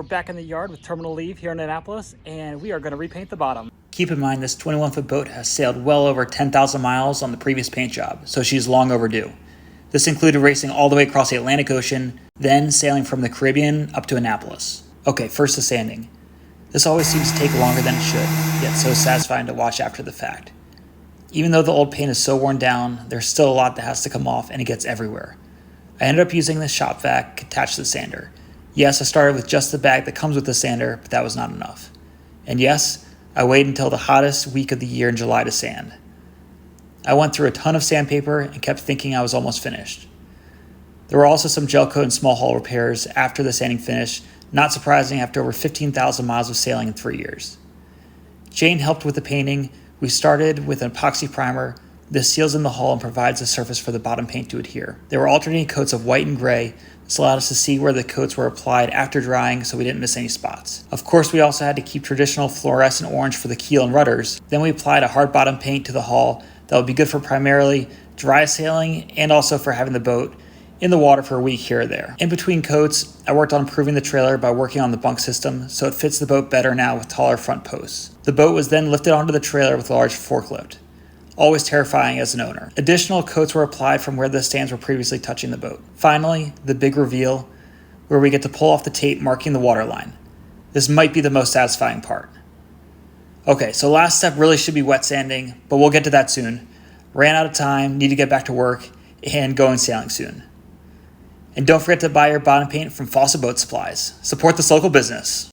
We're back in the yard with Terminal Leave here in Annapolis, and we are going to repaint the bottom. Keep in mind this 21-foot boat has sailed well over 10,000 miles on the previous paint job, so she's long overdue. This included racing all the way across the Atlantic Ocean, then sailing from the Caribbean up to Annapolis. Okay, first the sanding. This always seems to take longer than it should, yet so satisfying to watch after the fact. Even though the old paint is so worn down, there's still a lot that has to come off and it gets everywhere. I ended up using this shop vac attached to the sander. Yes, I started with just the bag that comes with the sander, but that was not enough. And yes, I waited until the hottest week of the year in July to sand. I went through a ton of sandpaper and kept thinking I was almost finished. There were also some gel coat and small hull repairs after the sanding finished, not surprising after over 15,000 miles of sailing in 3 years. Jane helped with the painting. We started with an epoxy primer. This seals in the hull and provides a surface for the bottom paint to adhere. There were alternating coats of white and gray. This allowed us to see where the coats were applied after drying so we didn't miss any spots. Of course, we also had to keep traditional fluorescent orange for the keel and rudders. Then we applied a hard bottom paint to the hull that would be good for primarily dry sailing and also for having the boat in the water for a week here or there. In between coats, I worked on improving the trailer by working on the bunk system so it fits the boat better now with taller front posts. The boat was then lifted onto the trailer with a large forklift. Always terrifying as an owner. Additional coats were applied from where the stands were previously touching the boat. Finally, the big reveal, where we get to pull off the tape marking the waterline. This might be the most satisfying part. Okay, so last step really should be wet sanding, but we'll get to that soon. Ran out of time, need to get back to work, and going sailing soon. And don't forget to buy your bottom paint from Fawcett Boat Supplies. Support this local business.